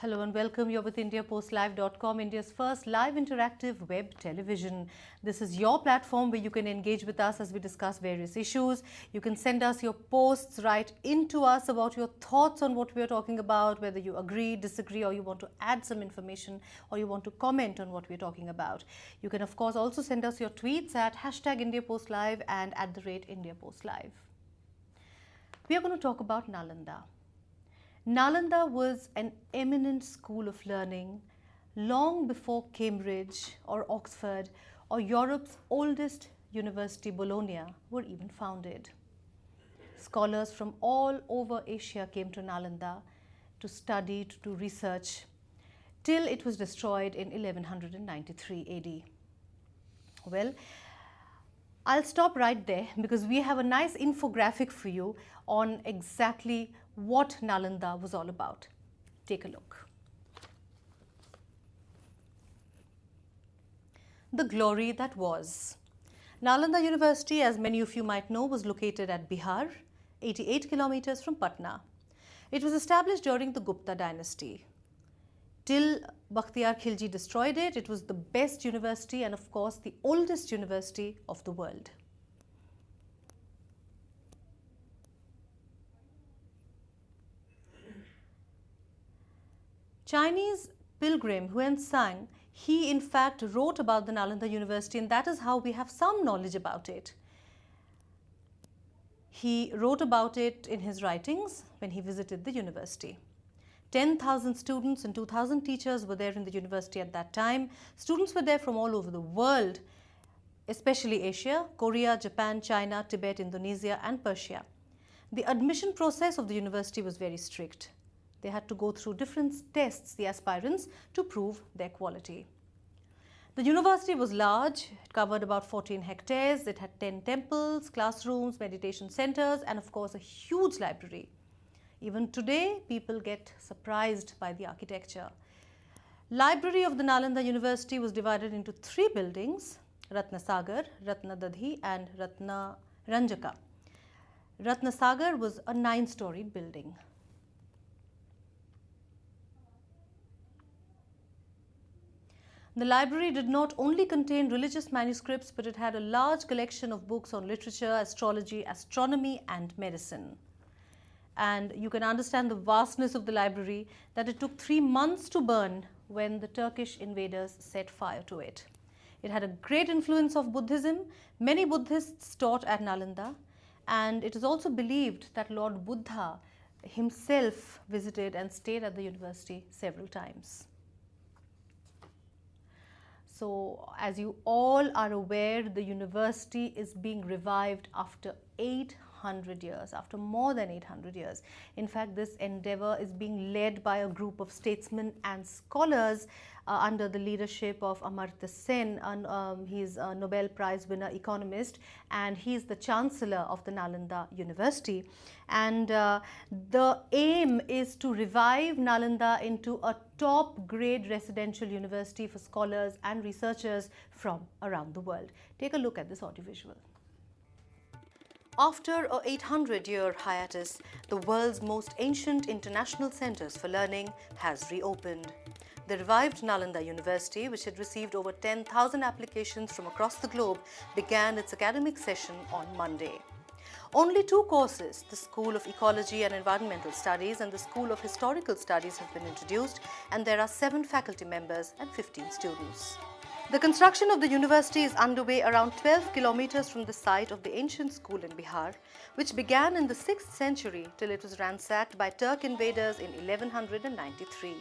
Hello and welcome. You're with IndiaPostLive.com, India's first live interactive web television. This is your platform where you can engage with us as we discuss various issues. You can send us your posts, write into us about your thoughts on what we're talking about, whether you agree, disagree, or you want to add some information, or you want to comment on what we're talking about. You can, of course, also send us your tweets at #IndiaPostLive and @IndiaPostLive. We are going to talk about Nalanda. Nalanda was an eminent school of learning long before Cambridge or Oxford or Europe's oldest university, Bologna, were even founded. Scholars from all over Asia came to Nalanda to study, to do research, till it was destroyed in 1193 AD. Well, I'll stop right there because we have a nice infographic for you on exactly what Nalanda was all about. Take a look. The glory that was. Nalanda University, as many of you might know, was located at Bihar, 88 kilometers from Patna. It was established during the Gupta dynasty. Till Bakhtiyar Khilji destroyed it, it was the best university and of course the oldest university of the world. Chinese pilgrim Huan-Tsang, he in fact wrote about the Nalanda University, and that is how we have some knowledge about it. He wrote about it in his writings when he visited the university. 10,000 students and 2,000 teachers were there in the university at that time. Students were there from all over the world, especially Asia, Korea, Japan, China, Tibet, Indonesia, and Persia. The admission process of the university was very strict. They had to go through different tests, the aspirants, to prove their quality. The university was large. It covered about 14 hectares. It had 10 temples, classrooms, meditation centers, and of course a huge library. Even today, people get surprised by the architecture. Library of the Nalanda University was divided into 3 buildings: Ratnasagar, Ratnadadhi, and Ratnaranjaka. Ratnasagar was a 9-storied building. The library did not only contain religious manuscripts, but it had a large collection of books on literature, astrology, astronomy, and medicine. And you can understand the vastness of the library that it took 3 months to burn when the Turkish invaders set fire to it. It had a great influence of Buddhism. Many Buddhists taught at Nalanda, and it is also believed that Lord Buddha himself visited and stayed at the university several times. So, as you all are aware, the university is being revived after 800 years, after more than 800 years. In fact, this endeavor is being led by a group of statesmen and scholars under the leadership of Amartya Sen. He's a Nobel Prize winner economist, and he's the chancellor of the Nalanda University. And the aim is to revive Nalanda into a top grade residential university for scholars and researchers from around the world. Take a look at this audiovisual. After a 800-year hiatus, the world's most ancient international centers for learning has reopened. The revived Nalanda University, which had received over 10,000 applications from across the globe, began its academic session on Monday. Only 2 courses, the School of Ecology and Environmental Studies and the School of Historical Studies, have been introduced, and there are 7 faculty members and 15 students. The construction of the university is underway around 12 kilometers from the site of the ancient school in Bihar, which began in the 6th century till it was ransacked by Turk invaders in 1193.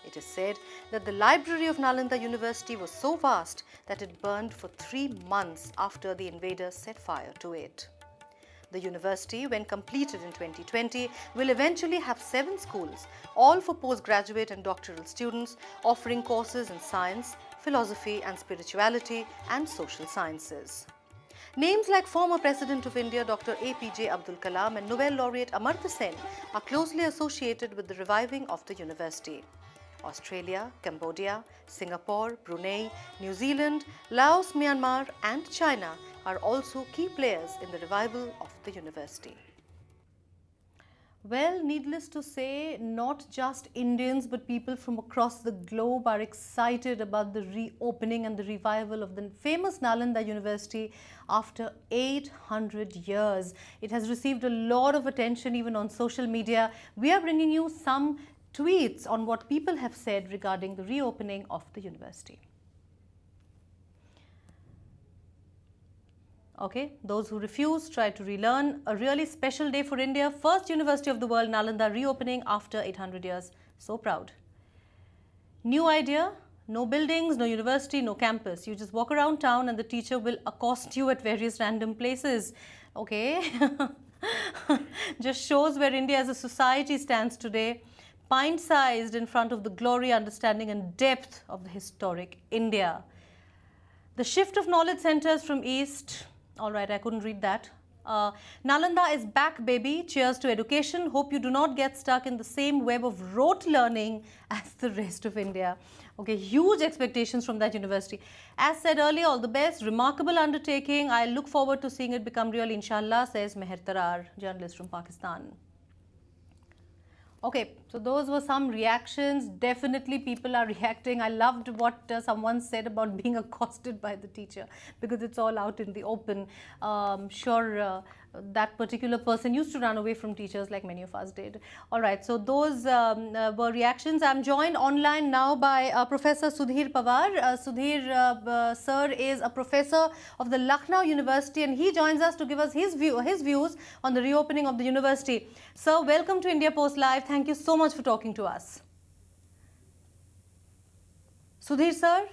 It is said that the library of Nalanda University was so vast that it burned for 3 months after the invaders set fire to it. The university, when completed in 2020, will eventually have 7 schools, all for postgraduate and doctoral students, offering courses in science, philosophy and spirituality, and social sciences. Names like former President of India Dr. APJ Abdul Kalam and Nobel laureate Amartya Sen are closely associated with the reviving of the university. Australia, Cambodia, Singapore, Brunei, New Zealand, Laos, Myanmar, and China are also key players in the revival of the university. Well, needless to say, not just Indians but people from across the globe are excited about the reopening and the revival of the famous Nalanda University after 800 years. It has received a lot of attention even on social media. We are bringing you some tweets on what people have said regarding the reopening of the university. Okay, those who refuse try to relearn. A really special day for India. First university of the world, Nalanda, reopening after 800 years. So proud. New idea. No buildings, no university, no campus. You just walk around town and the teacher will accost you at various random places. Okay. Just shows where India as a society stands today. Pint-sized in front of the glory, understanding and depth of the historic India. The shift of knowledge centers from east. All right, I couldn't read that. Nalanda is back, baby. Cheers to education. Hope you do not get stuck in the same web of rote learning as the rest of India. Okay, huge expectations from that university. As said earlier, all the best. Remarkable undertaking. I look forward to seeing it become real, inshallah, says Meher Tarar, journalist from Pakistan. Okay, so those were some reactions. Definitely people are reacting. I loved what someone said about being accosted by the teacher because it's all out in the open. That particular person used to run away from teachers like many of us did. All right, so those were reactions. I'm joined online now by Professor Sudhir Pawar. Sudhir sir is a professor of the Lucknow University and he joins us to give us his views on the reopening of the university. Sir, welcome to India Post Live. Thank you so much for talking to us. Sudhir sir?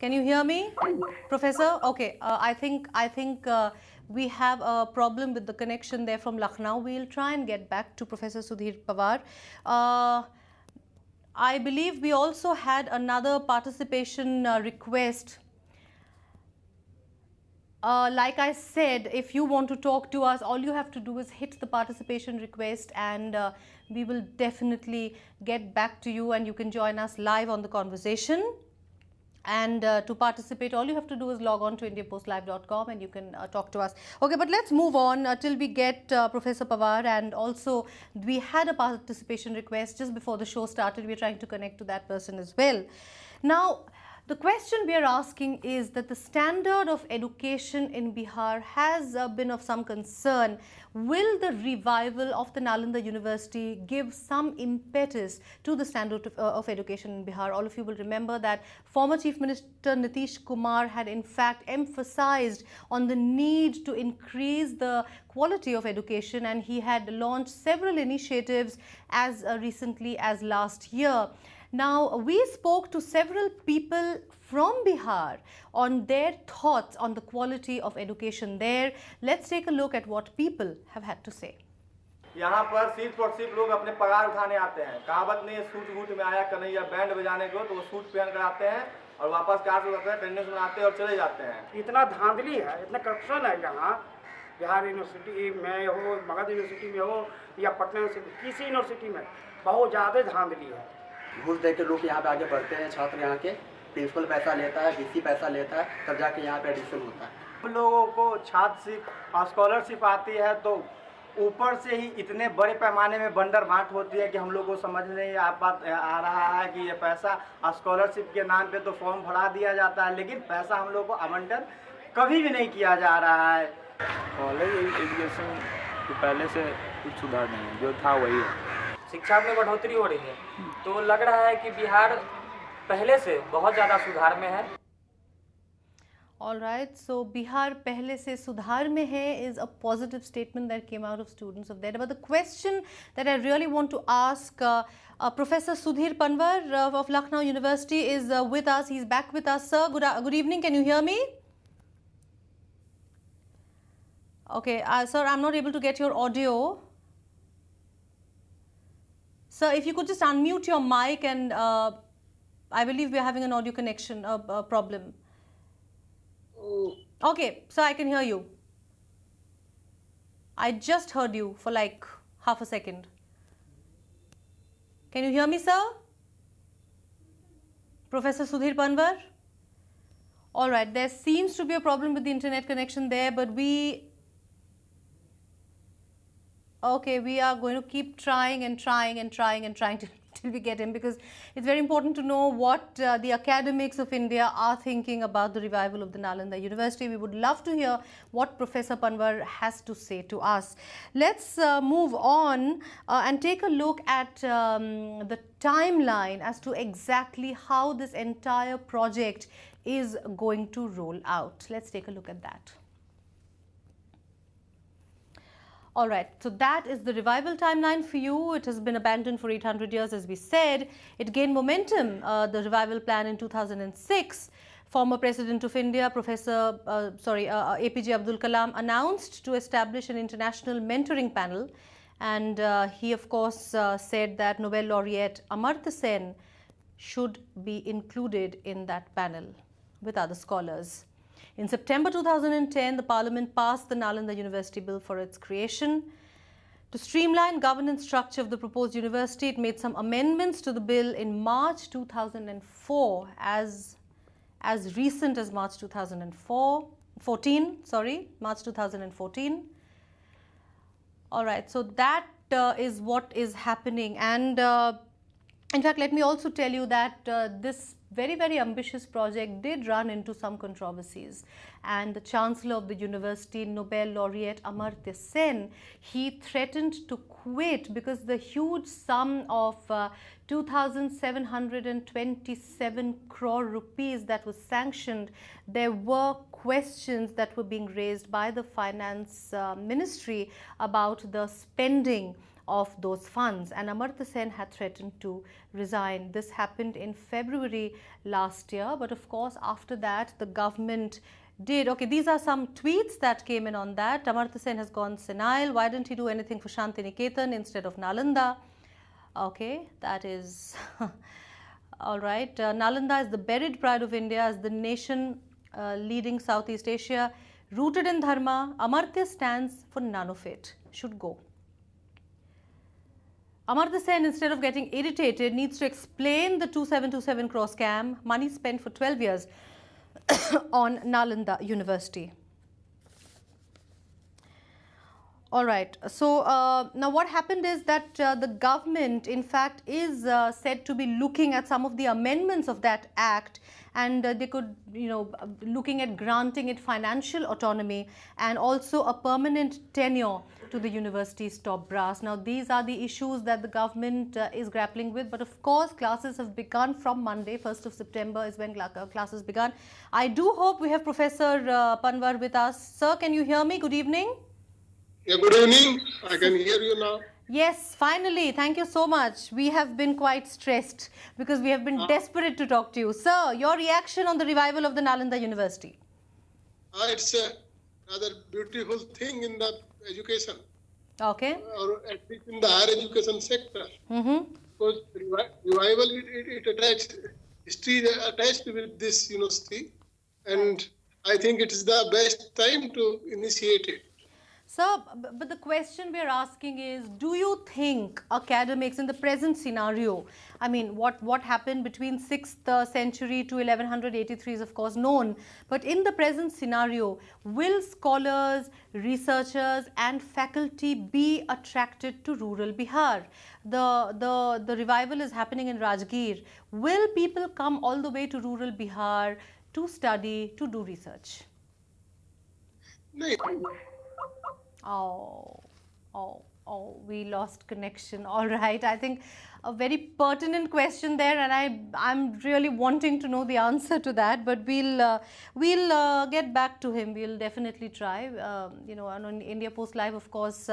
Can you hear me, Professor? Okay, I think we have a problem with the connection there from Lucknow. We'll try and get back to Professor Sudhir Pawar. I believe we also had another participation request. Like I said, if you want to talk to us, all you have to do is hit the participation request and we will definitely get back to you and you can join us live on the conversation. And to participate, all you have to do is log on to indiapostlive.com and you can talk to us. Okay, but let's move on till we get Professor Pawar, and also we had a participation request just before the show started. We're trying to connect to that person as well. Now, the question we are asking is that the standard of education in Bihar has been of some concern. Will the revival of the Nalanda University give some impetus to the standard of education in Bihar? All of you will remember that former Chief Minister Nitish Kumar had in fact emphasized on the need to increase the quality of education, and he had launched several initiatives as recently as last year. Now, we spoke to several people from Bihar on their thoughts on the quality of education there. Let's take a look at what people have had to say. यहाँ पर सिर्फ लोग अपने पगार उठाने आते हैं। कहावत नहीं है, सूट बूट में आया कन्हैया बैंड बजाने को, तो वो सूट पहन कर आते हैं और वापस कार से अटेंडेंस बनाते हैं और चले जाते हैं। इतना धांधली है, इतना करप्शन है यहाँ बिहार यूनिवर्सिटी में हो, मगध यूनिवर्सिटी में हो या पटना यूनिवर्सिटी, किसी यूनिवर्सिटी में बहुत ज़्यादा धांधली है। घूस दे के लोग यहाँ पे आगे बढ़ते हैं, छात्र यहाँ के प्रिंसिपल पैसा लेता है, वीसी पैसा लेता है, तब जाके यहाँ पे एडमिशन होता है। हम लोगों को छात्रशिप स्कॉलरशिप आती है तो ऊपर से ही इतने बड़े पैमाने में बंडर बांट होती है कि हम लोग को समझ नहीं आ रहा है कि ये पैसा स्कॉलरशिप के नाम पे तो फॉर्म भरा दिया जाता है, लेकिन पैसा हम लोग को आवंटन कभी भी नहीं किया जा रहा है। कॉलेज एजुकेशन तो पहले से कुछ सुधार नहीं है, जो था वही है। शिक्षा में बढ़ोतरी हो रही है तो लग रहा है कि बिहार पहले से बहुत ज़्यादा सुधार में है। All right, so Bihar pehle se sudhar mein hai is a positive statement that came out of students of there. But the question that I really want to ask Professor Sudhir Panwar of Lucknow University is with us. He's back with us, sir. Good evening. Can you hear me? Okay, sir, I'm not able to get your audio. Sir, if you could just unmute your mic, and I believe we're having an audio connection problem. Okay, so I can hear you. I just heard you for like half a second. Can you hear me, sir? Professor Sudhir Panwar? All right, there seems to be a problem with the internet connection there, but we Okay, we are going to keep trying and trying and trying and trying till we get him, because it's very important to know what the academics of India are thinking about the revival of the Nalanda University. We would love to hear what Professor Panwar has to say to us. Let's move on and take a look at the timeline as to exactly how this entire project is going to roll out. Let's take a look at that. All right, so that is the revival timeline for you. It has been abandoned for 800 years, as we said. It gained momentum, the revival plan, in 2006. Former President of India, APJ Abdul Kalam, announced to establish an international mentoring panel. And he, of course, said that Nobel laureate Amartya Sen should be included in that panel with other scholars. In September 2010, the Parliament passed the Nalanda University Bill for its creation. To streamline governance structure of the proposed university, it made some amendments to the bill in March 2004, as recent as March 2014. All right, so that is what is happening. And in fact, let me also tell you that this very, very ambitious project did run into some controversies, and the Chancellor of the university, Nobel laureate Amartya Sen, he threatened to quit because the huge sum of 2,727 crore rupees that was sanctioned, there were questions that were being raised by the finance ministry about the spending of those funds, and Amartya Sen had threatened to resign. This happened in February last year, but of course after that the government did. Okay, these are some tweets that came in on that. Amartya Sen has gone senile. Why didn't he do anything for Shantiniketan instead of Nalanda? Okay, that is all right. Nalanda is the buried pride of India as the nation leading Southeast Asia, rooted in dharma. Amartya stands for none of it. Should go. Amartya Sen, instead of getting irritated, needs to explain the 2727 crore scam, money spent for 12 years on Nalanda University. All right, so now what happened is that the government, in fact, is said to be looking at some of the amendments of that act, and they could, looking at granting it financial autonomy and also a permanent tenure to the university's top brass. Now, these are the issues that the government is grappling with, but of course, classes have begun from Monday. 1st of September is when classes began. I do hope we have Professor Panwar with us. Sir, can you hear me? Good evening. Yeah, good evening. I can hear you now. Yes, finally. Thank you so much. We have been quite stressed because we have been desperate to talk to you. Sir, your reaction on the revival of the Nalanda University? It's a rather beautiful thing in the education. Okay. Or at least in the higher education sector. Because revival, it attached, history attached with this university. And I think it is the best time to initiate it. Sir, but the question we are asking is, do you think academics in the present scenario, I mean, what happened between 6th century to 1183 is of course known, but in the present scenario, will scholars, researchers and faculty be attracted to rural Bihar? The revival is happening in Rajgir. Will people come all the way to rural Bihar to study, to do research? No. Oh, we lost connection. All right. I think a very pertinent question there, and I'm really wanting to know the answer to that, but we'll get back to him. We'll definitely try. On India Post Live, of course,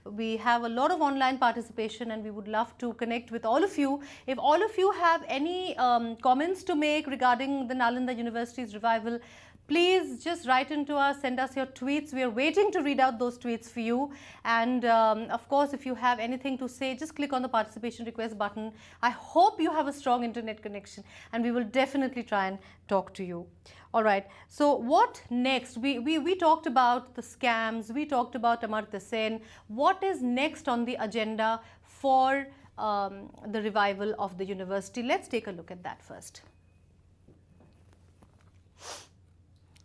we have a lot of online participation, and we would love to connect with all of you. If all of you have any comments to make regarding the Nalanda University's revival, please just write into us, send us your tweets. We are waiting to read out those tweets for you. And of course, if you have anything to say, just click on the participation request button. I hope you have a strong internet connection, and we will definitely try and talk to you. All right. So what next? We talked about the scams. We talked about Amartya Sen. What is next on the agenda for the revival of the university? Let's take a look at that first.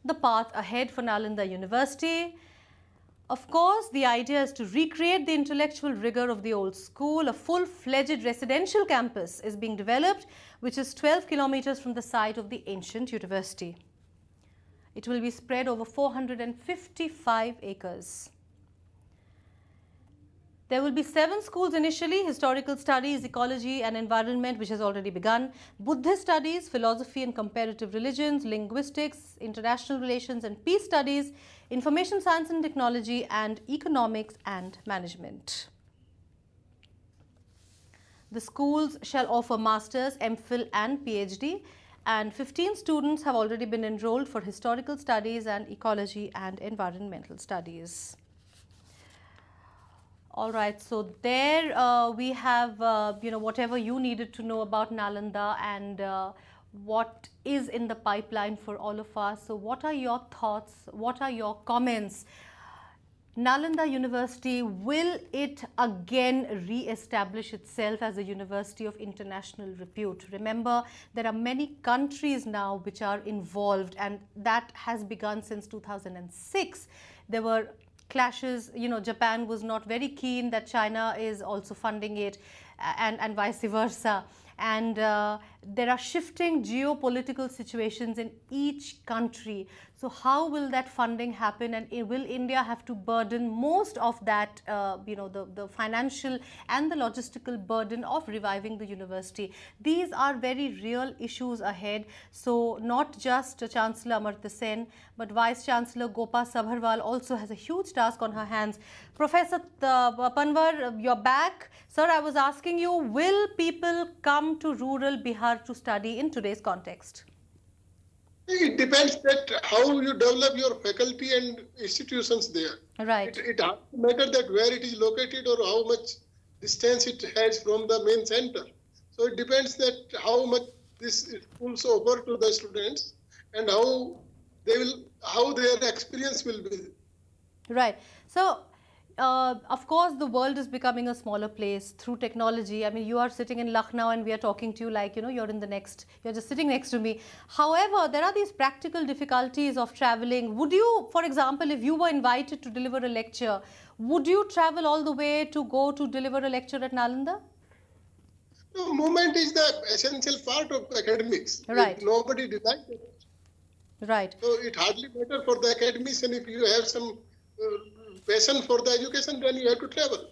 The path ahead for Nalanda University. Of course, the idea is to recreate the intellectual rigor of the old school. A full-fledged residential campus is being developed, which is 12 kilometers from the site of the ancient university. It will be spread over 455 acres. There will be 7 schools initially: historical studies, ecology and environment, which has already begun, Buddhist studies, philosophy and comparative religions, linguistics, international relations and peace studies, information science and technology, and economics and management. The schools shall offer masters, MPhil and PhD, and 15 students have already been enrolled for historical studies and ecology and environmental studies. All right, so there we have whatever you needed to know about Nalanda and what is in the pipeline for all of us. So what are your thoughts? What are your comments? Nalanda University, will it again re-establish itself as a university of international repute? Remember, there are many countries now which are involved, and that has begun since 2006. There were clashes, Japan was not very keen that China is also funding it, and vice versa. And there are shifting geopolitical situations in each country. So how will that funding happen, and will India have to burden most of that, the financial and the logistical burden of reviving the university? These are very real issues ahead. So not just Chancellor Amartya Sen, but Vice Chancellor Gopa Sabharwal also has a huge task on her hands. Professor Panwar, you're back. Sir, I was asking you, will people come to rural Bihar to study in today's context? It depends that how you develop your faculty and institutions there. Right. It doesn't matter that where it is located or how much distance it has from the main center. So it depends that how much this schools offer to the students and how their experience will be. Right. So of course, the world is becoming a smaller place through technology. I mean, you are sitting in Lucknow and we are talking to you like, you're just sitting next to me. However, there are these practical difficulties of traveling. Would you, for example, if you were invited to deliver a lecture, would you travel all the way to go to deliver a lecture at Nalanda? No, movement is the essential part of academics. Right. Nobody denies it. Right. So it hardly matters for the academics, and if you have some passion for the education, then you have to travel.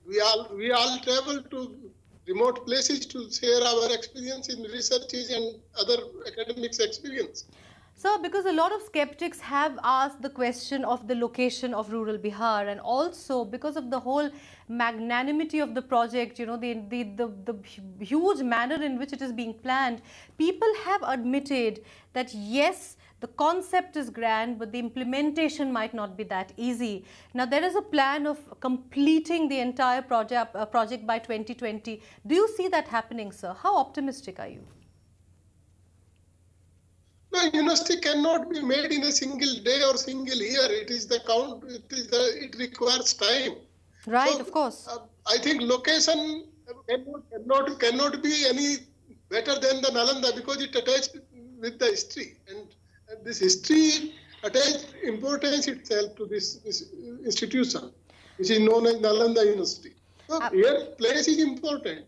We all travel to remote places to share our experience in researches and other academics experience. So, because a lot of skeptics have asked the question of the location of rural Bihar, and also because of the whole magnanimity of the project, the huge manner in which it is being planned, people have admitted that yes, the concept is grand, but the implementation might not be that easy. Now, there is a plan of completing the entire project by 2020. Do you see that happening, sir? How optimistic are you? No, university cannot be made in a single day or single year. It requires time. Right, so, of course. I think location cannot be any better than the Nalanda because it attached with the history, and this history attached importance itself to this institution, which is known as Nalanda University. So here place is important.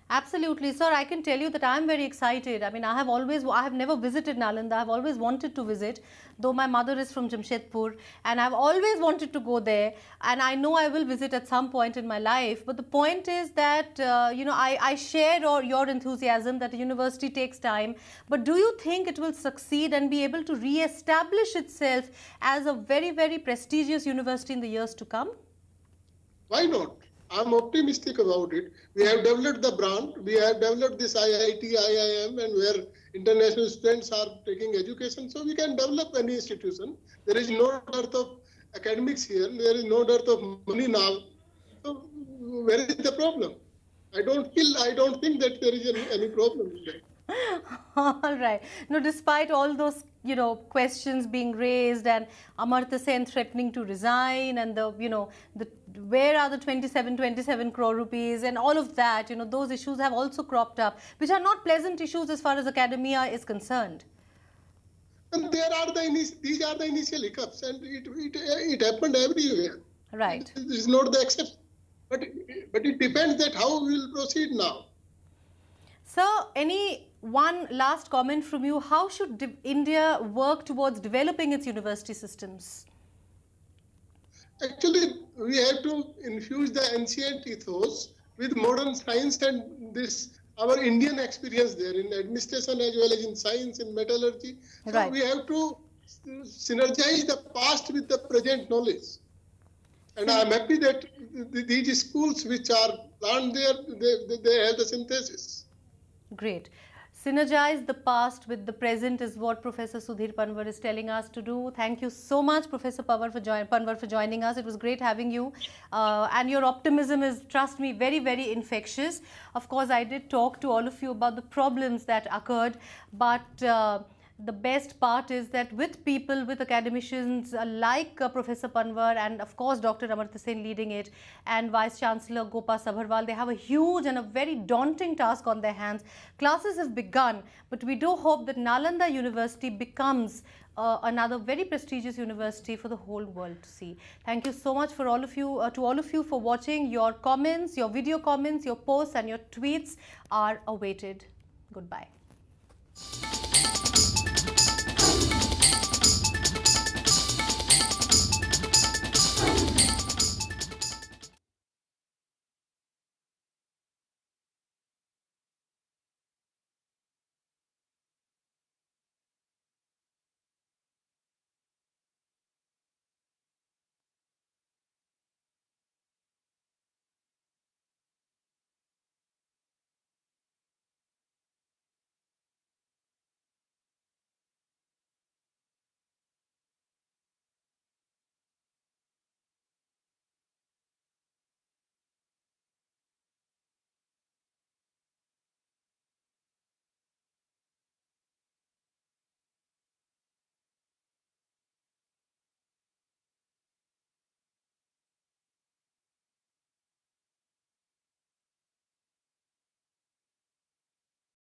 Absolutely, sir. I can tell you that I am very excited. I mean, I have never visited Nalanda. I have always wanted to visit, though my mother is from Jamshedpur, and I've always wanted to go there. And I know I will visit at some point in my life. But the point is that, I share your enthusiasm that a university takes time. But do you think it will succeed and be able to re-establish itself as a very, very prestigious university in the years to come? Why not? I'm optimistic about it. We have developed the brand. We have developed this IIT, IIM, and where international students are taking education. So we can develop any institution. There is no dearth of academics here. There is no dearth of money now. So where is the problem? I don't think that there is any problem there. All right. No, despite all those, questions being raised and Amartya Sen threatening to resign and where are the 27 crore rupees and all of that, those issues have also cropped up, which are not pleasant issues as far as academia is concerned. And these are the initial hiccups, and it happened everywhere. Right. This is not the exception. But it depends that how we will proceed now. Sir, any one last comment from you? How should India work towards developing its university systems? Actually, we have to infuse the ancient ethos with modern science and our Indian experience there in administration as well as in science and metallurgy. So Right. we have to synergize the past with the present knowledge. And I am happy that these schools which are planned there, they have the synthesis. Great. Synergize the past with the present is what Professor Sudhir Panwar is telling us to do. Thank you so much, Professor Panwar, for joining us. It was great having you. And your optimism is, trust me, very, very infectious. Of course, I did talk to all of you about the problems that occurred, but the best part is that with people, with academicians like Professor Panwar and of course Dr. Amartya Sen leading it and Vice Chancellor Gopa Sabharwal, they have a huge and a very daunting task on their hands. Classes have begun, but we do hope that Nalanda University becomes another very prestigious university for the whole world to see. Thank you so much for all of you, to all of you for watching. Your comments, your video comments, your posts and your tweets are awaited. Goodbye.